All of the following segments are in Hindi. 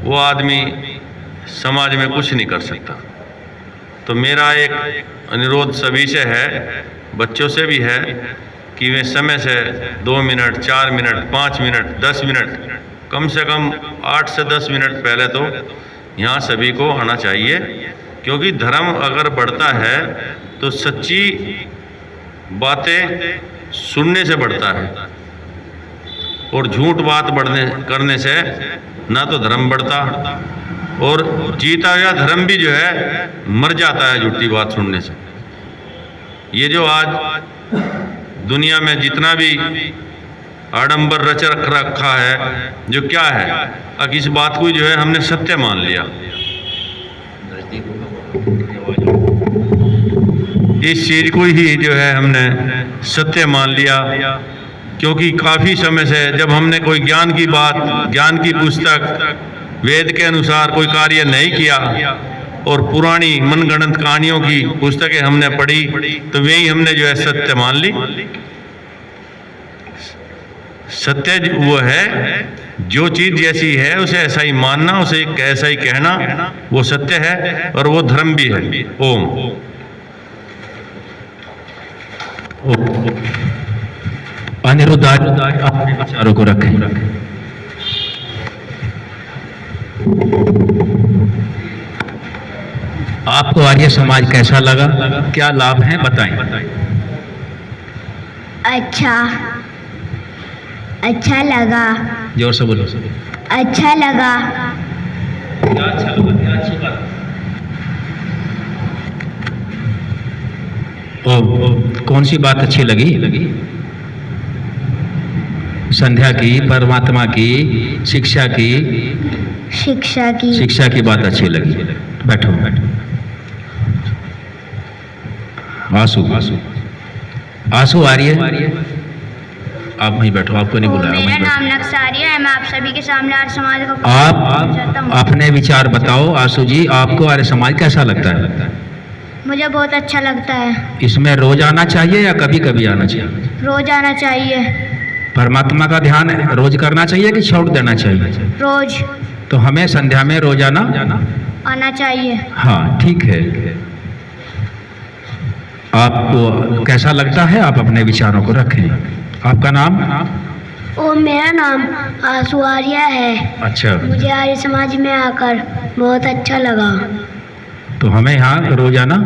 वो आदमी समाज में कुछ नहीं कर सकता। तो मेरा एक अनुरोध सभी से है, बच्चों से भी है, कि वे समय से 2 मिनट, 4 मिनट, 5 मिनट, 10 मिनट, कम से कम 8 से 10 मिनट पहले तो यहाँ सभी को आना चाहिए। क्योंकि धर्म अगर बढ़ता है तो सच्ची बातें सुनने से बढ़ता है, और झूठ बात करने से ना तो धर्म बढ़ता, और जीता हुआ धर्म भी जो है मर जाता है झूठी बात सुनने से। ये जो आज दुनिया में जितना भी आडंबर रच रखा है, जो क्या है, अब इस बात को जो है हमने सत्य मान लिया। इस चीज को ही जो है हमने सत्य मान लिया। क्योंकि काफ़ी समय से जब हमने कोई ज्ञान की बात, ज्ञान की पुस्तक, वेद के अनुसार कोई कार्य नहीं किया और पुरानी मनगढ़ंत कहानियों की पुस्तकें हमने पढ़ी, तो वही हमने जो है सत्य मान ली। सत्य वो है, जो चीज़ जैसी है उसे ऐसा ही मानना, उसे ऐसा ही कहना, वो सत्य है और वो धर्म भी है। ओम। अनिरुद्ध अपने विचारों को रखें। आपको आर्य समाज कैसा लगा, क्या लाभ हैं, बताएं। अच्छा लगा। जोर से बोलो। अच्छा लगा। क्या अच्छा लगा, क्या अच्छी बात। कौन सी बात अच्छी लगी? संध्या की, परमात्मा की, शिक्षा की बात अच्छी लगी। बैठो। आंसू आर्य, आप वहीं बैठो, आपको नहीं बुलाया। मेरा नाम नक्श आर्य है, मैं आप सभी के सामने आर्य समाज का आप अपने विचार बताओ। आंसू जी, आपको आर्य समाज कैसा लगता है? मुझे बहुत अच्छा लगता है। इसमें रोज आना चाहिए या कभी कभी आना चाहिए? रोज आना चाहिए। परमात्मा का ध्यान रोज करना चाहिए कि छोड़ देना चाहिए? रोज। तो हमें संध्या में रोजाना आना चाहिए। हाँ, ठीक है। आपको कैसा लगता है, आप अपने विचारों को रखें। आपका नाम? मेरा नाम आंसू आर्य है। अच्छा। मुझे आर्य समाज में आकर बहुत अच्छा लगा। तो हमें यहाँ रोजाना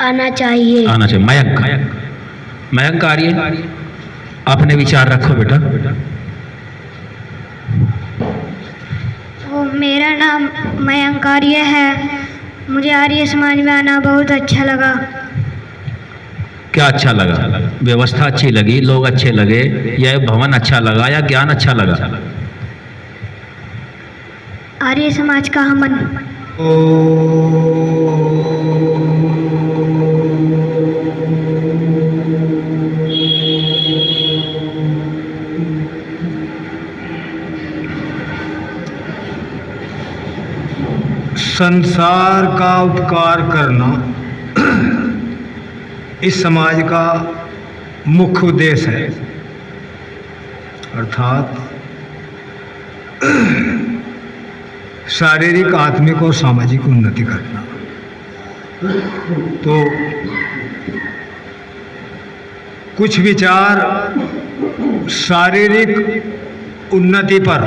आना चाहिए। मयंक आर्य, अपने विचार रखो बेटा। मेरा नाम मयंक आर्य है, मुझे आर्य समाज में आना बहुत अच्छा लगा। क्या अच्छा लगा? व्यवस्था अच्छी लगी, लोग अच्छे लगे, या भवन अच्छा लगा, या ज्ञान अच्छा लगा? आर्य समाज का हमन। संसार का उपकार करना इस समाज का मुख्य उद्देश्य है, अर्थात शारीरिक, आत्मिक और सामाजिक उन्नति करना। तो कुछ विचार शारीरिक उन्नति पर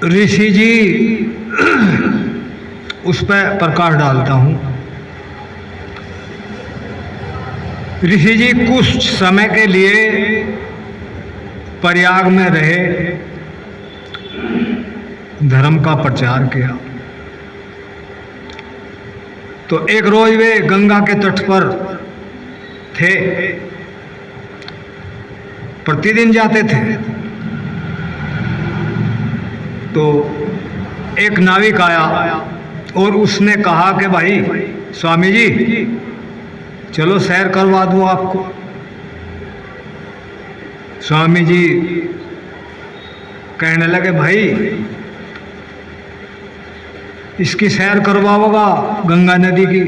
ऋषि जी उस पर प्रकाश डालता हूँ। ऋषि जी कुछ समय के लिए प्रयाग में रहे, धर्म का प्रचार किया। तो एक रोज वे गंगा के तट पर थे, प्रतिदिन जाते थे। तो एक नाविक आया और उसने कहा कि भाई स्वामी जी, चलो सैर करवा दूँ आपको। स्वामी जी कहने लगे, भाई इसकी सैर करवाओगा गंगा नदी की?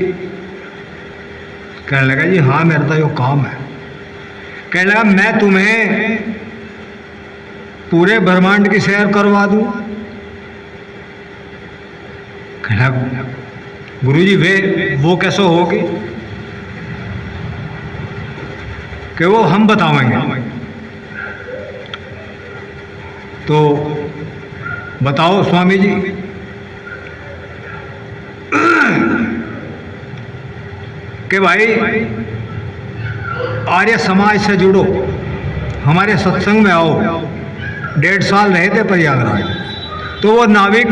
कहने लगा, जी हाँ, मेरा तो यो काम है। कहने लगा, मैं तुम्हें पूरे ब्रह्मांड की सैर करवा दूं। कहा गुरुजी वो कैसे होगी? कि वो हम बतावेंगे। तो बताओ स्वामी जी। कि भाई आर्य समाज से जुड़ो, हमारे सत्संग में आओ। 1.5 साल रहे थे प्रयागराज, तो वो नाविक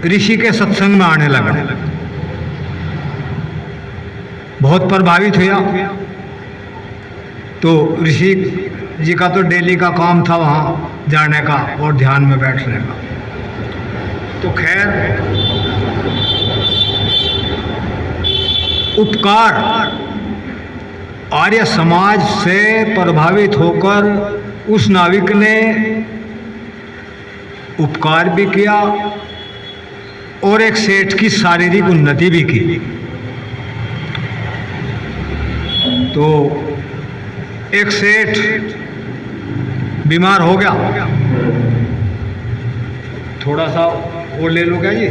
ऋषि के सत्संग में आने लगा, बहुत प्रभावित हुआ। तो ऋषि जी का तो डेली का काम था वहाँ जाने का और ध्यान में बैठने का। तो खैर उपकार आर्य समाज से प्रभावित होकर उस नाविक ने उपकार भी किया और एक सेठ की शारीरिक उन्नति भी की। तो एक सेठ बीमार हो गया। थोड़ा सा और ले लो क्या जी?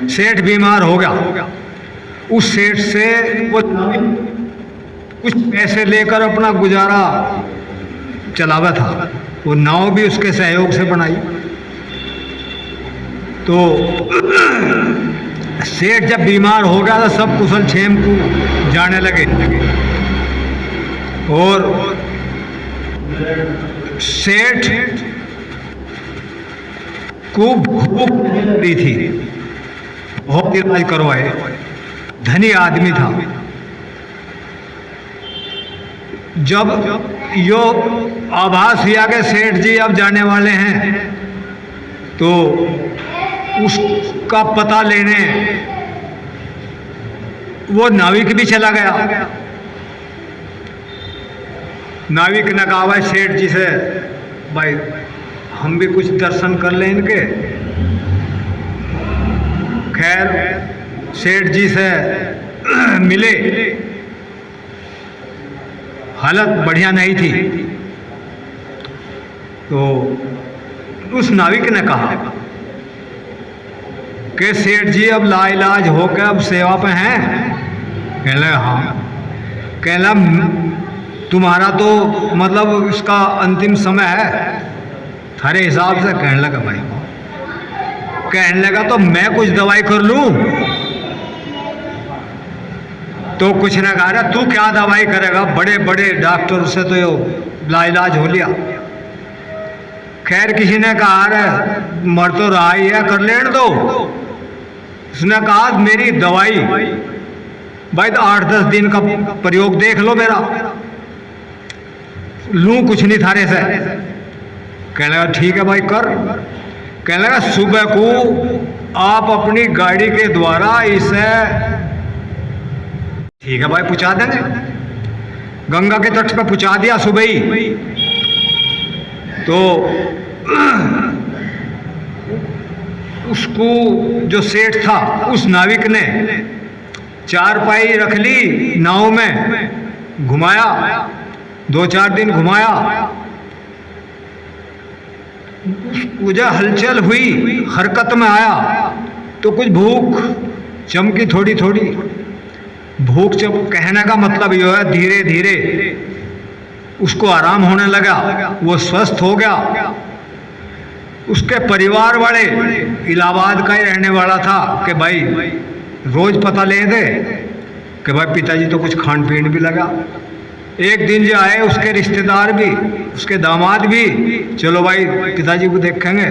सेठ बीमार हो गया। उस सेठ से वो कुछ पैसे लेकर अपना गुजारा चलावा था। वो नाव भी उसके सहयोग से बनाई। तो सेठ जब बीमार हो गया तो सब कुशल क्षेम को जाने लगे और सेठ को भूख लगी थी, बहुत इलाज करवाए, धनी आदमी था। जब यो आभास हुआ कि सेठ जी अब जाने वाले हैं, तो उसका पता लेने वो नाविक भी चला गया। नाविक ने कहा भाई सेठ जी से, भाई हम भी कुछ दर्शन कर लें इनके। खैर सेठ जी से मिले, हालत बढ़िया नहीं थी। तो उस नाविक ने कहा कि सेठ जी अब लाइलाज होकर अब सेवा पे हैं? कहले हाँ। कहला तुम्हारा तो मतलब इसका अंतिम समय है थारे हिसाब से? कहने लगा भाई, कहने लगा तो मैं कुछ दवाई कर लूं? तो कुछ ना कह रहा, तू क्या दवाई करेगा, बड़े बड़े डॉक्टर से तो लाइलाज हो लिया। खैर किसी ने कहा अरे मर तो रहा ही है, कर लेने दो। उसने कहा मेरी दवाई भाई तो 8-10 दिन का प्रयोग देख लो मेरा, लूं कुछ नहीं थारे से। कहने लगा ठीक है भाई कर। कहने लगा सुबह को आप अपनी गाड़ी के द्वारा इसे, ठीक है भाई पहुंचा देंगे, गंगा के तट पर पहुंचा दिया सुबह ही। तो उसको जो सेठ था उस नाविक ने चारपाई रख ली नाव में, घुमाया, 2-4 दिन घुमाया। मुझे हलचल हुई, हरकत में आया तो कुछ भूख चमकी थोड़ी थोड़ी। भूख जब कहने का मतलब ये है धीरे धीरे उसको आराम होने लगा, वो स्वस्थ हो गया। उसके परिवार वाले, इलाहाबाद का ही रहने वाला था, कि भाई रोज पता ले दे कि भाई पिताजी तो कुछ खान पीन भी लगा। एक दिन जो आए उसके रिश्तेदार भी, उसके दामाद भी, चलो भाई पिताजी को देखेंगे।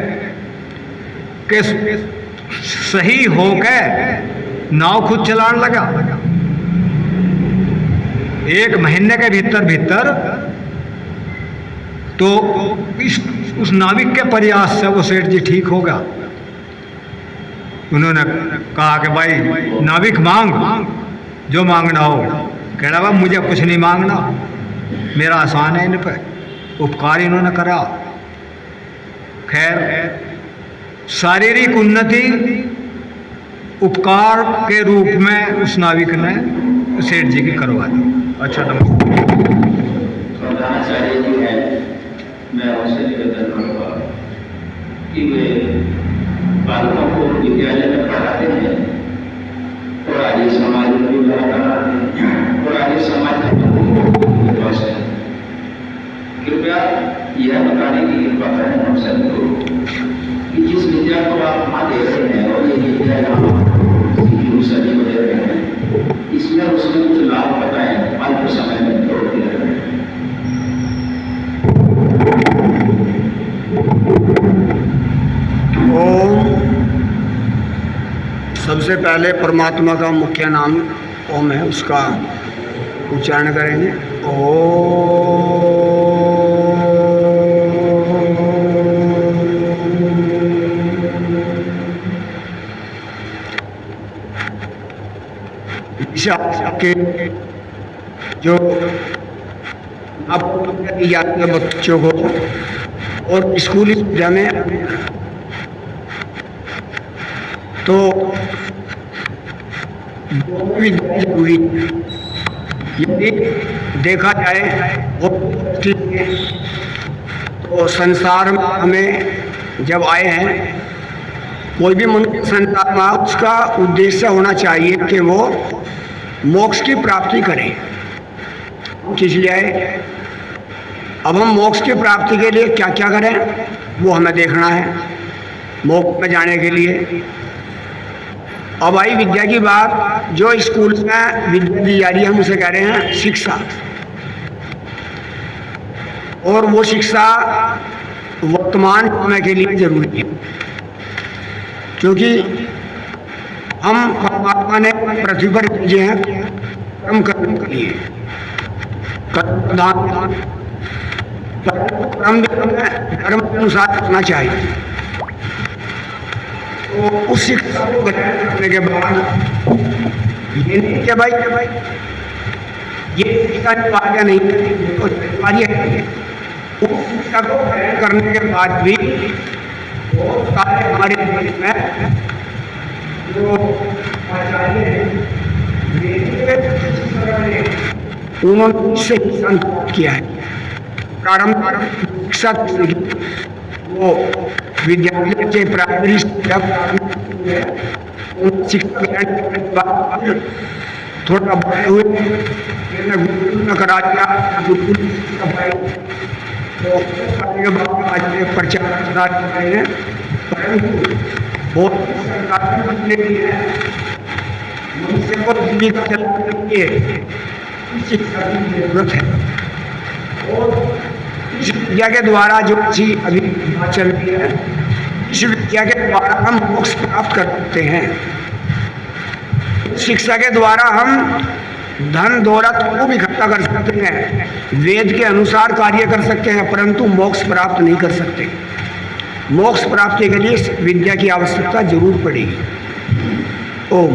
कि सही हो के नाव खुद चलाने लगा। 1 महीने के भीतर तो उस नाविक के प्रयास से वो सेठ जी ठीक हो गया। उन्होंने कहा कि भाई नाविक मांग जो मांगना हो। कह रहा मुझे कुछ नहीं मांगना, मेरा आसान है इन पे, उपकार इन्होंने करा। खैर शारीरिक उन्नति उपकार के रूप में उस नाविक ने सेठ जी की करवा दी। अच्छा, नमस्ते। प्रधानाचार्य जी हैं, मैं उनसे निवेदन करूँगा कि वे बालकों को विद्यालय में पढ़ाते हैं और आर्य समाज में भी पढ़ाते हैं और आर्य समाज में विश्वास है। कृपया यह बताने की कृपा करें हम सभी को कि जिस विद्या को आप वहाँ दे रहे हैं और ये विद्या सभी को दे रहे हैं, इसमें उसमें कुछ लाभ बताएं, अल्प समय में तोड़ दिया रहे हैं। ओम। सबसे पहले परमात्मा का मुख्य नाम ओम है, उसका उच्चारण करेंगे। के जो आप जाते हैं बच्चों को और स्कूली विद्या में तो हुई, यदि देखा जाए वो तो संसार में हमें जब आए हैं, कोई भी मनुष्य संसार में उसका उद्देश्य होना चाहिए कि वो मोक्ष की प्राप्ति करें। किस लिए आए? अब हम मोक्ष की प्राप्ति के लिए क्या क्या करें वो हमें देखना है। मोक्ष में जाने के लिए अब आई विद्या की बात। जो स्कूल में विद्या दी जा रही है, हम उसे कह रहे हैं शिक्षा। और वो शिक्षा वर्तमान समय के लिए जरूरी है, क्योंकि हम परमात्मा ने पृथ्वी पर भेजे हैं कर्म करने के लिए। कर्म प्रधान कर्म धर्म के अनुसार करना चाहिए। तो उस शिक्षा को ग्रहण करने के बाद ये नहीं कि भाई ये शिक्षा अनिवार्य नहीं है, तो अनिवार्य है। उस शिक्षा को ग्रहण करने के बाद भी बहुत सारे हमारे देश में जो आचार्य हैं उन्होंने इससे संकल्प किया है। प्रारंभ शिक्षा वो विद्यालय से प्राइमरी शिक्षा ग्रहण करने के बाद थोड़ा बड़े हुए गुरुकुल में करा दिया। गुरुकुल तो के बाद आज प्रचार हैं, परंतु बहुत सरकार बनने के लिए मनुष्य को जीविका चलाने के लिए शिक्षा की जरूरत है। और इस विद्या के द्वारा जो अच्छी अभी बात चल रही है, इस विद्या के द्वारा हम मोक्ष प्राप्त कर सकते हैं। शिक्षा के द्वारा हम धन दौलत को भी इकट्ठा कर सकते हैं, वेद के अनुसार कार्य कर सकते हैं, परंतु मोक्ष प्राप्त नहीं कर सकते। मोक्ष प्राप्ति के लिए विद्या की आवश्यकता जरूर पड़ेगी। ओम।